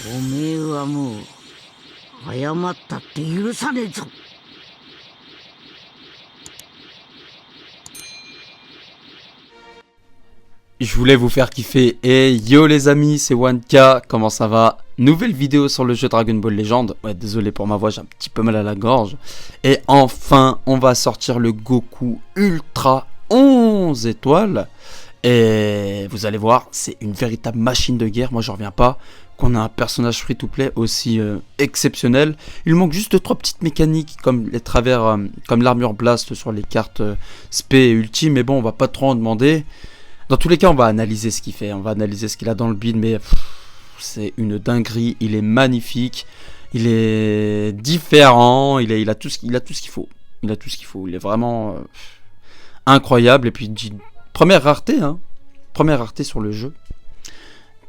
おめえはもう謝ったって許さねえぞ。Je voulais vous faire kiffer. Et yo les amis, c'est 1K, comment ça va? Nouvelle vidéo sur le jeu Dragon Ball Legend. Ouais, désolé pour ma voix, j'ai un petit peu mal à la gorge. Et enfin, on va sortir le Goku Ultra 11 étoiles. Et vous allez voir, c'est une véritable machine de guerre. Moi, je reviens pas qu'on a un personnage free-to-play aussi exceptionnel. Il manque juste 3 petites mécaniques comme les travers, comme l'armure blast sur les cartes SP et ulti. Mais bon, on va pas trop en demander. Dans tous les cas, on va analyser ce qu'il fait, on va analyser ce qu'il a dans le build, mais c'est une dinguerie, il est magnifique, il est différent, il a tout ce qu'il faut. Il a tout ce qu'il faut, il est vraiment incroyable. Et puis, première rareté, hein, première rareté sur le jeu.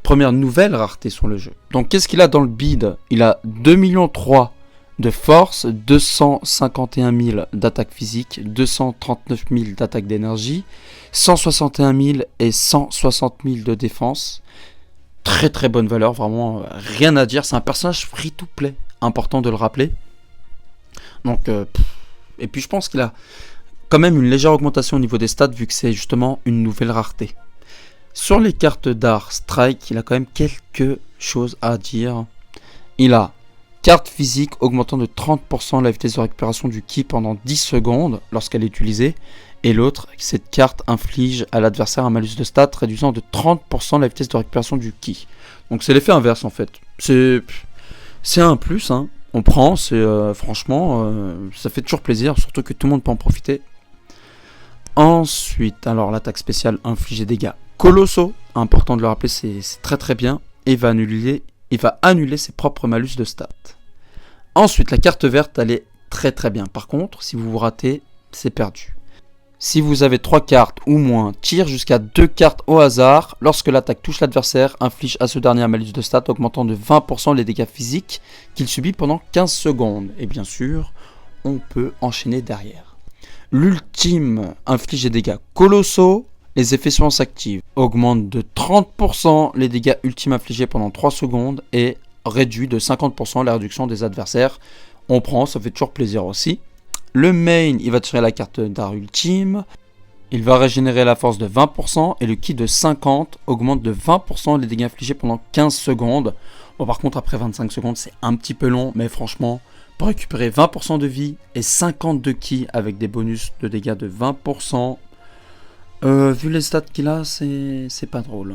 Première nouvelle rareté sur le jeu. Donc, qu'est-ce qu'il a dans le build? Il a 2,3 millions de force, 251 000 d'attaque physique, 239 000 d'attaque d'énergie, 161 000 et 160 000 de défense. Très très bonne valeur, vraiment rien à dire. C'est un personnage free to play, important de le rappeler. Donc, et puis je pense qu'il a quand même une légère augmentation au niveau des stats vu que c'est justement une nouvelle rareté. Sur les cartes d'art Strike, il a quand même quelque chose à dire. Il a carte physique augmentant de 30% la vitesse de récupération du ki pendant 10 secondes lorsqu'elle est utilisée. Et l'autre, cette carte inflige à l'adversaire un malus de stats réduisant de 30% la vitesse de récupération du ki. Donc c'est l'effet inverse en fait. C'est un plus, hein. On prend, franchement, ça fait toujours plaisir, surtout que tout le monde peut en profiter. Ensuite, alors l'attaque spéciale inflige des dégâts colossaux. Important de le rappeler, c'est très très bien. Et il va annuler ses propres malus de stats. Ensuite, la carte verte, elle est très très bien. Par contre, si vous vous ratez, c'est perdu. Si vous avez 3 cartes ou moins, tire jusqu'à 2 cartes au hasard. Lorsque l'attaque touche l'adversaire, inflige à ce dernier un malus de stats augmentant de 20% les dégâts physiques qu'il subit pendant 15 secondes. Et bien sûr, on peut enchaîner derrière. L'ultime inflige des dégâts colossaux. Les effets suivants s'activent. Augmente de 30% les dégâts ultimes infligés pendant 3 secondes et réduit de 50% la réduction des adversaires. On prend, ça fait toujours plaisir aussi. Le main, il va tirer la carte d'art ultime. Il va régénérer la force de 20% et le ki de 50 augmente de 20% les dégâts infligés pendant 15 secondes. Bon, par contre, après 25 secondes, c'est un petit peu long, mais franchement, pour récupérer 20% de vie et 50 de ki avec des bonus de dégâts de 20%, vu les stats qu'il a, c'est pas drôle.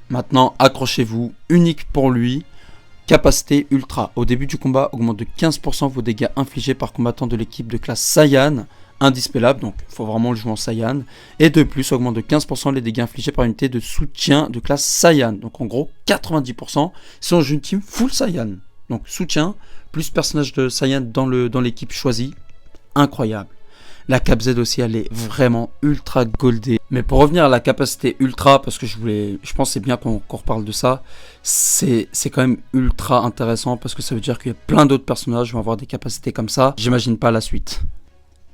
Maintenant, accrochez-vous, unique pour lui, capacité ultra. Au début du combat, augmente de 15% vos dégâts infligés par combattant de l'équipe de classe Saiyan, indispellable, donc il faut vraiment le jouer en Saiyan. Et de plus, augmente de 15% les dégâts infligés par unité de soutien de classe Saiyan. Donc en gros, 90% si on joue une team full Saiyan. Donc soutien, plus personnage de Saiyan dans l'équipe choisie, incroyable. La cap Z aussi, elle est vraiment ultra goldée. Mais pour revenir à la capacité ultra, parce que je pense que c'est bien qu'on reparle de ça, c'est quand même ultra intéressant parce que ça veut dire qu'il y a plein d'autres personnages qui vont avoir des capacités comme ça. J'imagine pas la suite.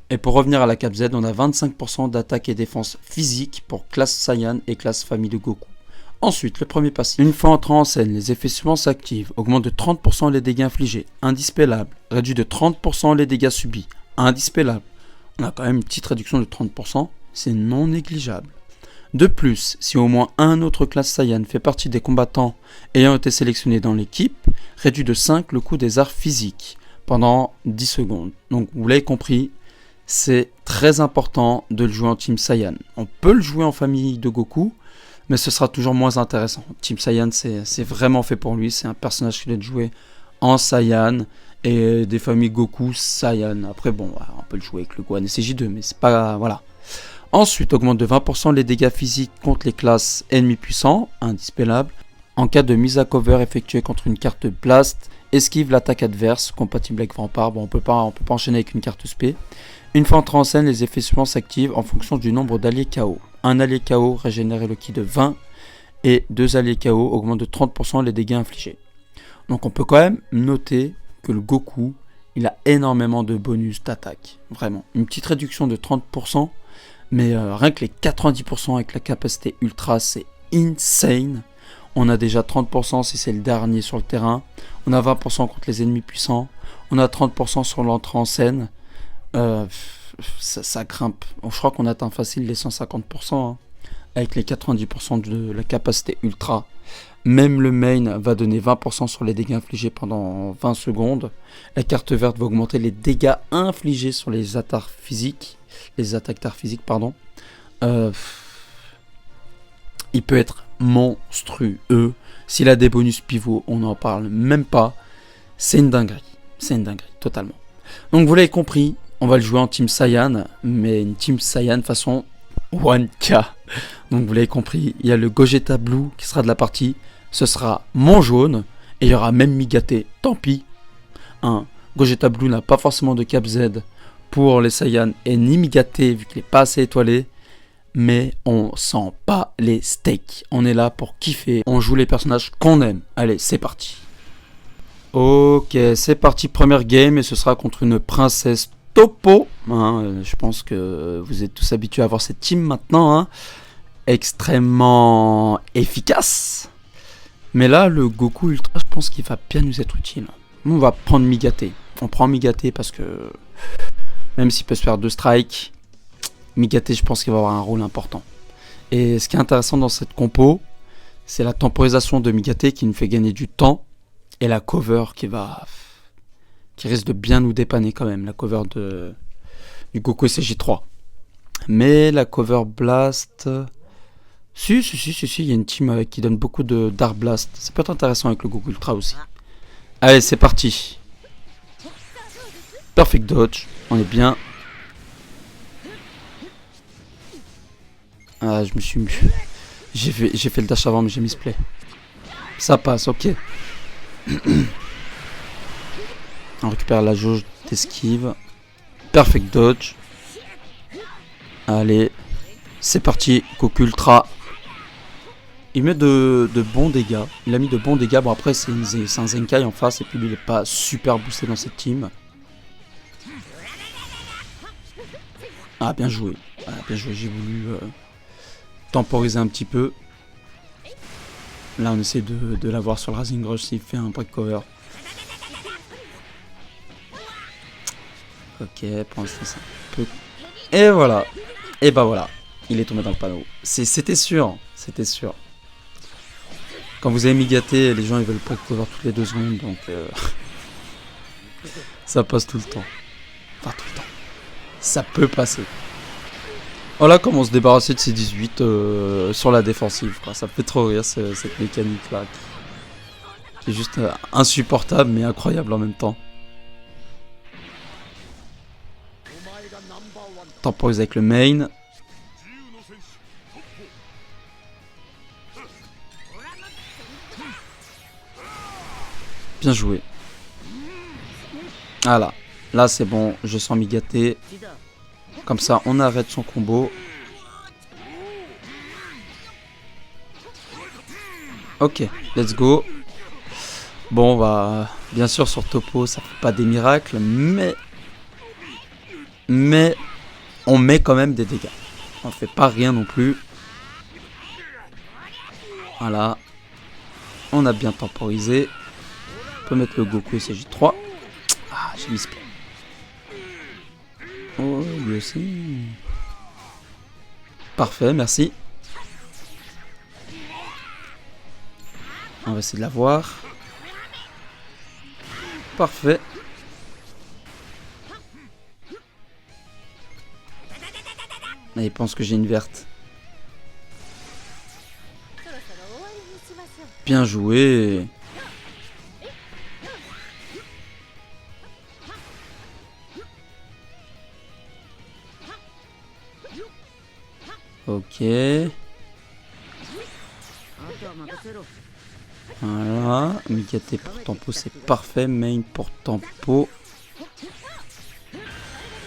Et pour revenir à la cap Z, on a 25% d'attaque et défense physique pour classe Saiyan et classe famille de Goku. Ensuite, le premier passif. Une fois entré en scène, les effets suivants s'activent. Augmente de 30% les dégâts infligés. Indispellable. Réduit de 30% les dégâts subis. Indispellable. On a quand même une petite réduction de 30%, c'est non négligeable. De plus, si au moins un autre classe Saiyan fait partie des combattants ayant été sélectionnés dans l'équipe, réduit de 5 le coût des arts physiques pendant 10 secondes. Donc vous l'avez compris, c'est très important de le jouer en Team Saiyan. On peut le jouer en famille de Goku, mais ce sera toujours moins intéressant. Team Saiyan, c'est vraiment fait pour lui, c'est un personnage qui doit être joué en Saiyan. Et des familles Goku, Saiyan. Après, bon, on peut le jouer avec le Gohan et CJ2, mais c'est pas... Voilà. Ensuite, augmente de 20% les dégâts physiques contre les classes ennemis puissants, indispellable. En cas de mise à cover effectuée contre une carte Blast, esquive l'attaque adverse, compatible avec Rempart. Bon, on peut pas enchaîner avec une carte SP. Une fois entré en scène, les effets suivants s'activent en fonction du nombre d'alliés KO. Un allié KO régénère le ki de 20 et 2 alliés KO augmentent de 30% les dégâts infligés. Donc on peut quand même noter que le Goku, il a énormément de bonus d'attaque, vraiment. Une petite réduction de 30%, mais rien que les 90% avec la capacité ultra, c'est insane. On a déjà 30% si c'est le dernier sur le terrain. On a 20% contre les ennemis puissants. On a 30% sur l'entrée en scène. Ça grimpe. Je crois qu'on atteint facile les 150%. Hein, avec les 90% de la capacité ultra. Même le main va donner 20% sur les dégâts infligés pendant 20 secondes. La carte verte va augmenter les dégâts infligés sur les attaques physiques. Les attaques d'art physique, pardon. Il peut être monstrueux. S'il a des bonus pivots, on n'en parle même pas. C'est une dinguerie. C'est une dinguerie, totalement. Donc vous l'avez compris, on va le jouer en Team Saiyan. Mais une Team Saiyan façon 1K. Donc vous l'avez compris, il y a le Gogeta Blue qui sera de la partie. Ce sera mon jaune. Et il y aura même Migaté. Tant pis. Gogeta Blue n'a pas forcément de cap Z pour les Saiyan. Et ni Migaté vu qu'il n'est pas assez étoilé. Mais on sent pas les steaks. On est là pour kiffer. On joue les personnages qu'on aime. Allez, c'est parti. Ok, c'est parti. Première game. Et ce sera contre une princesse Toppo. Je pense que vous êtes tous habitués à voir cette team maintenant. Hein. Extrêmement efficace. Mais là, le Goku Ultra, je pense qu'il va bien nous être utile. On va prendre Migaté. On prend Migaté parce que même s'il peut se faire 2 strikes, Migaté, je pense qu'il va avoir un rôle important. Et ce qui est intéressant dans cette compo, c'est la temporisation de Migaté qui nous fait gagner du temps. Et la cover qui risque de bien nous dépanner quand même. La cover du Goku SJ3. Mais la cover Blast... Si, il y a une team qui donne beaucoup d'Art Blast. Ça peut être intéressant avec le Goku Ultra aussi. Allez, c'est parti. Perfect dodge, on est bien. Ah, je me suis... J'ai fait le dash avant, mais j'ai misplay. Ça passe, ok. On récupère la jauge d'esquive. Perfect dodge. Allez, c'est parti. Goku Ultra. Il met de bons dégâts. Il a mis de bons dégâts. Bon, après, c'est un Zenkai en face. Et puis, lui, il n'est pas super boosté dans cette team. Ah, bien joué. Ah, bien joué. J'ai voulu temporiser un petit peu. Là, on essaie de l'avoir sur le Rising Rush s'il fait un break cover. Ok, pour l'instant, c'est un peu... Et voilà. Et bah voilà. Il est tombé dans le panneau. C'était sûr. C'était sûr. Quand vous avez Migaté, les gens ils veulent break cover toutes les 2 secondes. Donc ça passe tout le temps. Enfin tout le temps. Ça peut passer. Voilà comment se débarrasser de ces 18 sur la défensive. Quoi. Ça me fait trop rire cette mécanique là. Qui est juste insupportable mais incroyable en même temps. Temporise avec le main. Bien joué. Voilà. Là c'est bon. Je sens Migaté. Comme ça on arrête son combo. Ok. Let's go. Bon bah. Bien sûr sur Toppo ça fait pas des miracles. Mais. On met quand même des dégâts. On fait pas rien non plus. Voilà. On a bien temporisé. On peut mettre le Goku SJ3. Ah, j'ai mis ce plan. Oh, lui aussi. Parfait, merci. On va essayer de la voir. Parfait. Et il pense que j'ai une verte. Bien joué. Ok. Voilà. Migaté pour tempo, c'est parfait. Main pour tempo.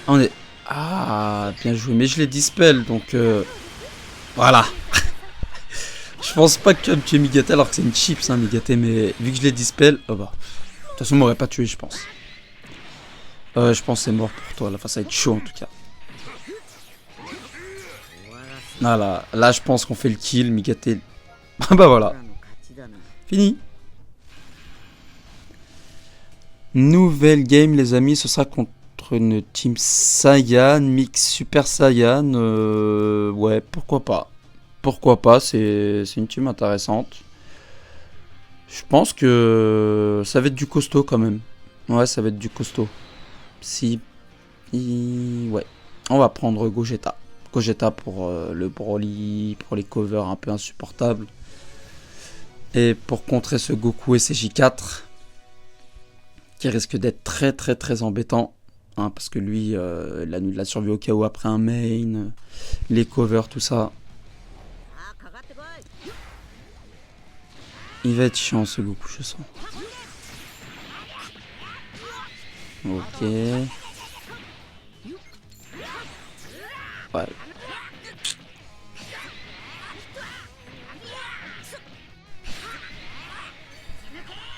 On est... Ah, bien joué. Mais je l'ai dispel, donc... Voilà. Je pense pas que tu aies tué Migaté alors que c'est une chips, hein, Migaté. Mais vu que je l'ai dispel... Oh bah... De toute façon, on m'aurait pas tué, je pense. Je pense que c'est mort pour toi. Là, enfin, ça va être chaud, en tout cas. Voilà. Là, je pense qu'on fait le kill. Migaté... Ah bah voilà. Fini. Nouvelle game, les amis. Ce sera contre une team Saiyan, mix Super Saiyan. Ouais, pourquoi pas. Pourquoi pas, c'est une team intéressante. Je pense que ça va être du costaud quand même. Ouais, ça va être du costaud. Ouais. On va prendre Gogeta. Gogeta pour le Broly, pour les covers un peu insupportables. Et pour contrer ce Goku et ses J4, qui risque d'être très très très embêtant. Hein, parce que lui, il annule la survie au KO après un main, les covers, tout ça. Il va être chiant ce Goku, je sens. Ok. Ouais.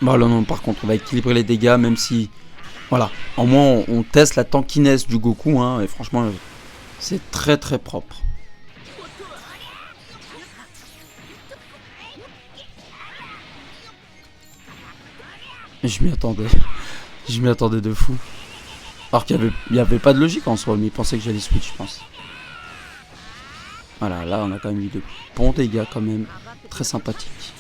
Bon, là, non, par contre, on va équilibrer les dégâts, même si... Voilà. Au moins, on teste la tankiness du Goku, hein, et franchement, c'est très très propre. Je m'y attendais. Je m'y attendais de fou. Alors qu'il y avait pas de logique en soi, mais il pensait que j'allais switch, je pense. Voilà, là on a quand même eu de bons dégâts quand même. Très sympathique.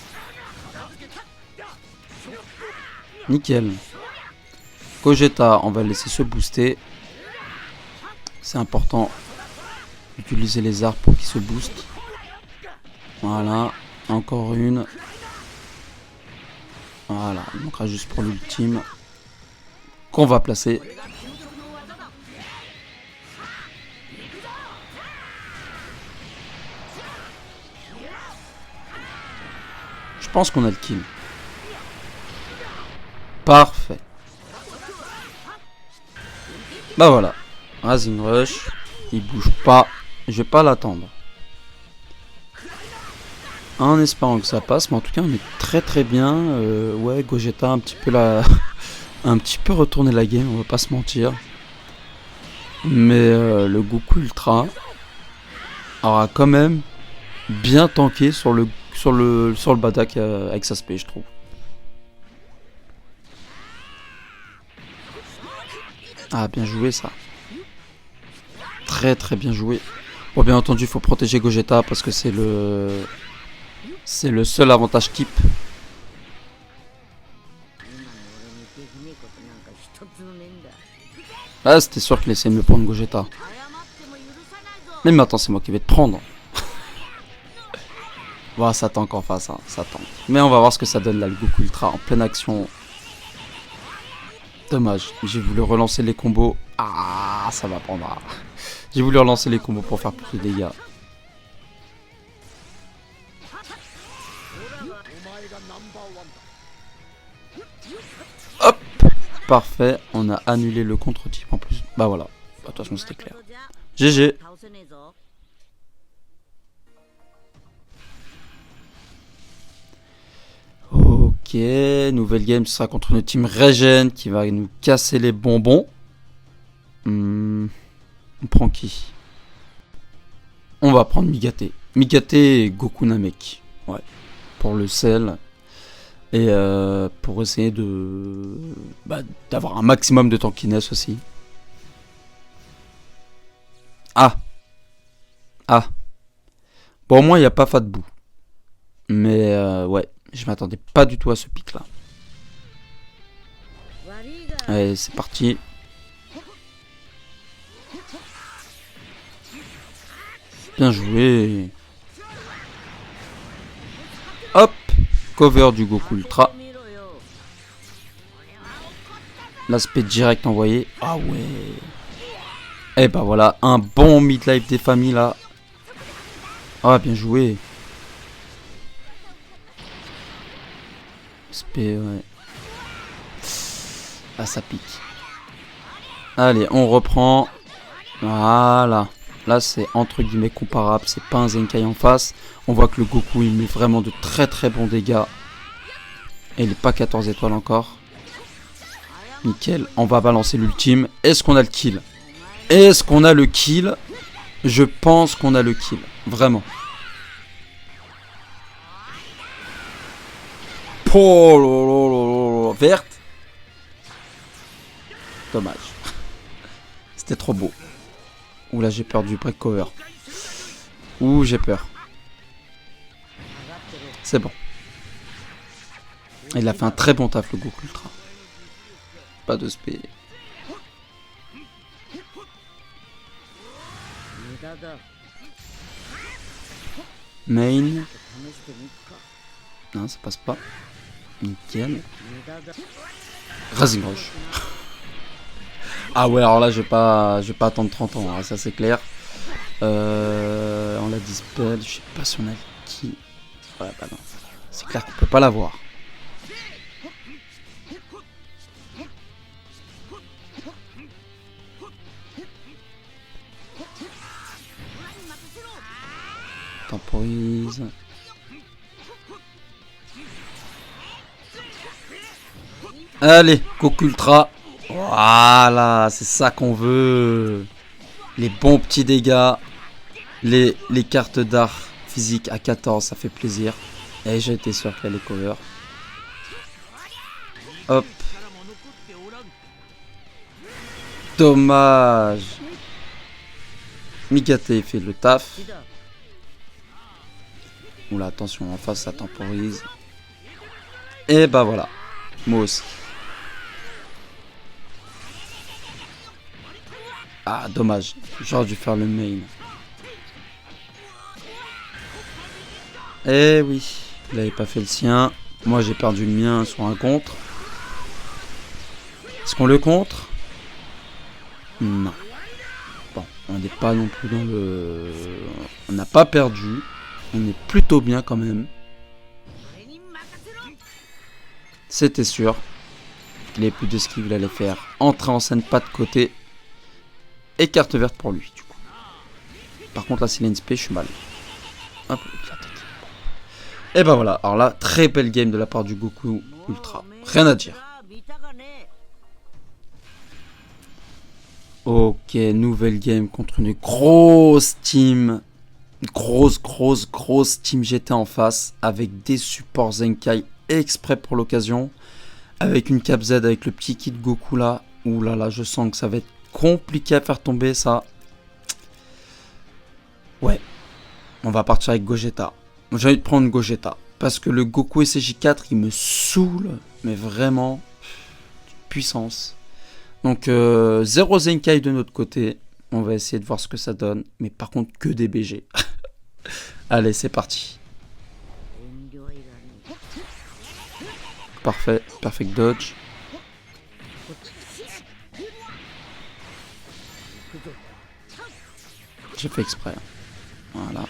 Nickel. Gogeta, on va le laisser se booster. C'est important d'utiliser les arbres pour qu'il se booste. Voilà, encore une. Voilà, il manquera juste pour l'ultime. Qu'on va placer. Je pense qu'on a le kill. Parfait. Bah voilà. Rising Rush. Il bouge pas. Je vais pas l'attendre. En espérant que ça passe. Mais en tout cas, on est très très bien. Ouais, Gogeta un petit peu la... un petit peu retourné la game. On va pas se mentir. Mais le Goku Ultra aura quand même bien tanké sur le Badak avec sa spé, je trouve. Ah, bien joué ça. Très très bien joué. Bon, bien entendu, il faut protéger Gogeta parce que c'est le seul avantage type. Là, c'était sûr qu'il essayait de me prendre Gogeta. Mais maintenant, c'est moi qui vais te prendre. Bon, ça tank en face, hein, ça tank. Mais on va voir ce que ça donne là, le Goku Ultra en pleine action. Dommage, j'ai voulu relancer les combos. Ah, ça va prendre. J'ai voulu relancer les combos pour faire plus de dégâts. Hop, parfait, on a annulé le contre-type en plus. Bah voilà, de toute façon c'était clair. GG. Ok, nouvelle game, ce sera contre une team Regen qui va nous casser les bonbons. On prend qui? On va prendre Migate. Migate et Goku Namek. Ouais, pour le sel. Et pour essayer de d'avoir un maximum de tankiness aussi. Ah. Bon, au moins il n'y a pas Fat Boo. Mais ouais. Je m'attendais pas du tout à ce pic là. Allez, c'est parti. Bien joué. Hop. Cover du Goku Ultra. L'aspect direct envoyé. Ah ouais. Et bah voilà, un bon midlife des familles là. Ah, bien joué. Ouais. Ah, ça pique. Allez, on reprend. Voilà. Là, c'est entre guillemets comparable. C'est pas un Zenkai en face. On voit que le Goku, il met vraiment de très très bons dégâts. Et il n'est pas 14 étoiles encore. Nickel. On va balancer l'ultime. Est-ce qu'on a le kill? Est-ce qu'on a le kill? Je pense qu'on a le kill. Vraiment. Oh là là là là, verte. Dommage. C'était trop beau. Ouh là j'ai peur du break cover. Ouh j'ai peur. C'est bon. Il a fait un très bon taf le Goku Ultra. Pas de spé. Main. Non ça passe pas. Nickel. Rising Rush. Ah ouais alors là je vais pas attendre 30 ans, hein, ça c'est clair. On l'a dispel, je sais pas si on a qui. Ouais bah non. C'est clair qu'on peut pas l'avoir. Temporise. Allez, Goku Ultra. Voilà, c'est ça qu'on veut. Les bons petits dégâts. Les cartes d'art physique à 14, ça fait plaisir. Et j'ai été sûr qu'elle allait cover. Hop. Dommage. Migate fait le taf. Oula, attention, en face ça temporise. Et bah voilà. Moi aussi. Ah, dommage. J'aurais dû faire le main. Eh oui. Il avait pas fait le sien. Moi j'ai perdu le mien sur un contre. Est-ce qu'on le contre? Non. Bon, on n'est pas non plus dans le... On n'a pas perdu. On est plutôt bien quand même. C'était sûr. Il avait plus d'esquive, il allait faire entrer en scène, pas de côté. Et carte verte pour lui, du coup. Par contre, là, c'est l'NSP, je suis mal. Hop, la tête. Et ben voilà. Alors là, très belle game de la part du Goku Ultra. Rien à dire. Ok, nouvelle game contre une grosse team. Grosse team GT en face. Avec des supports Zenkai exprès pour l'occasion. Avec une cap Z avec le petit kit Goku là. Ouh là là, je sens que ça va être compliqué à faire tomber ça. Ouais. On va partir avec Gogeta. J'ai envie de prendre Gogeta. Parce que le Goku SCJ4 il me saoule. Mais vraiment. Puissance. Donc 0 Zenkai de notre côté. On va essayer de voir ce que ça donne. Mais par contre que des BG. Allez c'est parti. Parfait. Perfect dodge. J'ai fait exprès. Voilà.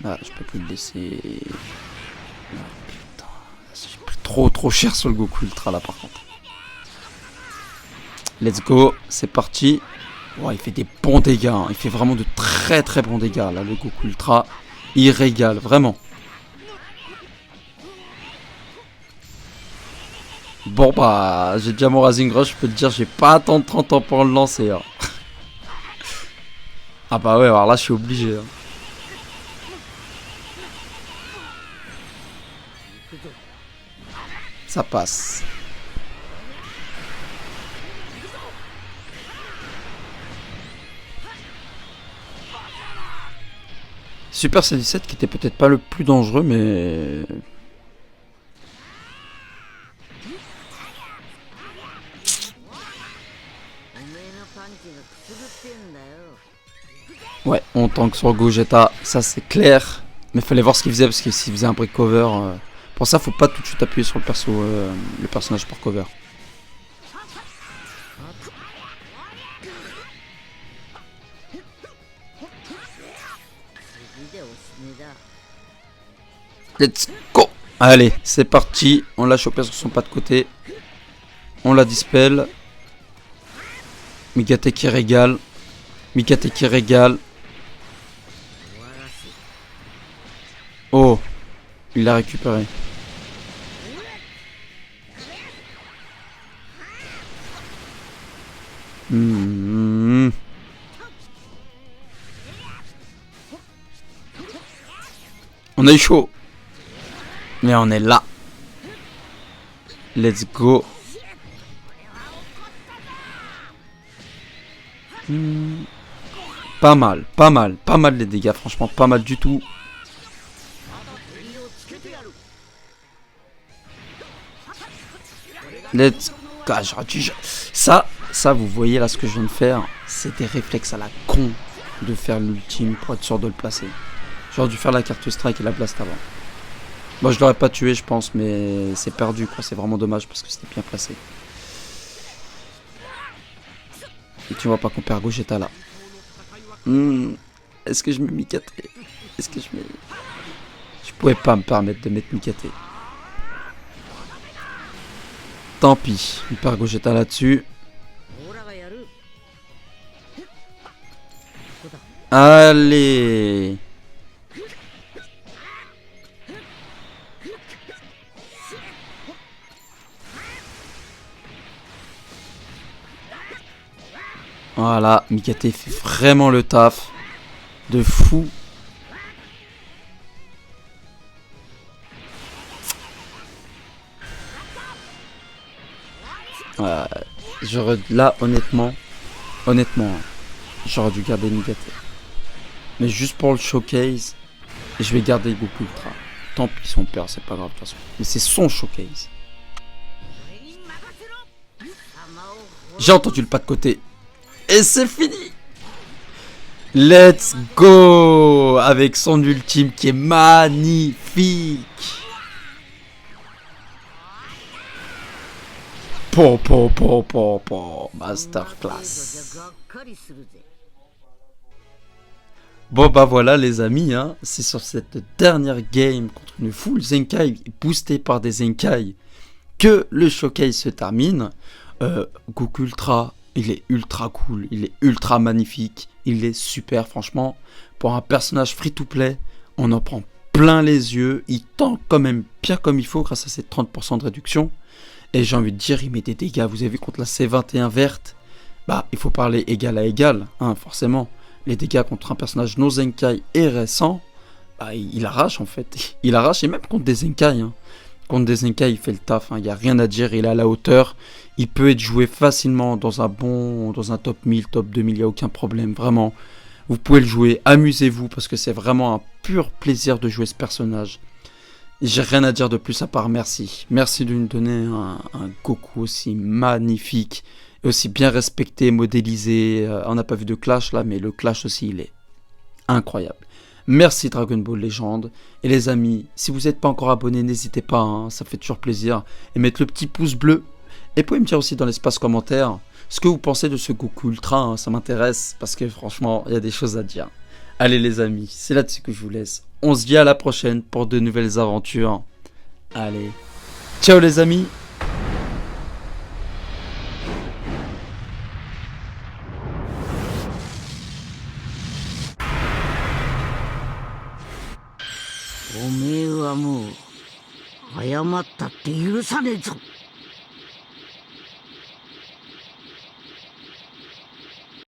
Ah, je peux plus le laisser. Oh, putain. J'ai pris trop cher sur le Goku Ultra là par contre. Let's go. C'est parti. Oh, il fait des bons dégâts. Hein. Il fait vraiment de très bons dégâts là le Goku Ultra. Il régale vraiment. Bon bah j'ai déjà mon Rising Rush, je peux te dire j'ai pas attendre 30 ans pour le lancer. Hein. Ah bah ouais alors là je suis obligé. Hein. Ça passe. Super C17 qui était peut-être pas le plus dangereux mais... Ouais, on tank sur Gogeta, ça c'est clair. Mais fallait voir ce qu'il faisait parce que s'il faisait un break cover... Pour ça, faut pas tout de suite appuyer sur le personnage pour cover. Let's go! Allez, c'est parti. On l'a chopé sur son pas de côté. On la dispel. Migate qui régale. Migate qui régale. Oh, il l'a récupéré. On a eu chaud. Mais on est là. Let's go. Pas mal, pas mal, pas mal les dégâts, franchement, pas mal du tout. Let's go. Ça, vous voyez là ce que je viens de faire. C'est des réflexes à la con de faire l'ultime pour être sûr de le placer. J'aurais dû faire la carte strike et la blast avant. Moi, je l'aurais pas tué, je pense, mais c'est perdu, quoi. C'est vraiment dommage parce que c'était bien placé. Et tu vois pas qu'on perd Gogeta là. Est-ce que je mets Mikate? Est-ce que je mets... Je pouvais pas me permettre de mettre Mikate. Tant pis, on perd Gogeta là-dessus. Allez. Voilà, Mikate fait vraiment le taf. De fou. Là, honnêtement, j'aurais dû garder Mikate. Mais juste pour le showcase, je vais garder Goku Ultra. Tant pis si on perd, c'est pas grave de toute façon. Mais c'est son showcase. J'ai entendu le pas de côté. Et c'est fini. Let's go. Avec son ultime qui est magnifique. Masterclass. Bon bah voilà les amis, hein, c'est sur cette dernière game contre une full Zenkai boostée par des Zenkai que le showcase se termine. Goku Ultra, il est ultra cool, il est ultra magnifique, il est super franchement. Pour un personnage free to play, on en prend plein les yeux, il tank quand même bien comme il faut grâce à ces 30% de réduction. Et j'ai envie de dire, il met des dégâts, vous avez vu contre la C21 verte, bah il faut parler égal à égal, hein, forcément. Les dégâts contre un personnage no Zenkai et récent, bah, il arrache en fait. Il arrache, et même contre des Zenkai. Hein. Contre des Zenkai, il fait le taf. Il n'y a rien à dire, il est à la hauteur. Il peut être joué facilement dans un top 1000, top 2000, il n'y a aucun problème. Vraiment, vous pouvez le jouer. Amusez-vous parce que c'est vraiment un pur plaisir de jouer ce personnage. J'ai rien à dire de plus à part merci. Merci de nous donner un Goku aussi magnifique. Et aussi bien respecté, modélisé. On n'a pas vu de clash là, mais le clash aussi, il est incroyable. Merci Dragon Ball Legend. Et les amis, si vous n'êtes pas encore abonné, n'hésitez pas, hein, ça fait toujours plaisir. Et mettre le petit pouce bleu. Et vous pouvez me dire aussi dans l'espace commentaire ce que vous pensez de ce Goku Ultra. Hein, ça m'intéresse parce que franchement, il y a des choses à dire. Allez les amis, c'est là-dessus que je vous laisse. On se dit à la prochaine pour de nouvelles aventures. Allez, ciao les amis. Omewa mo, 謝ったって許さねえぞ。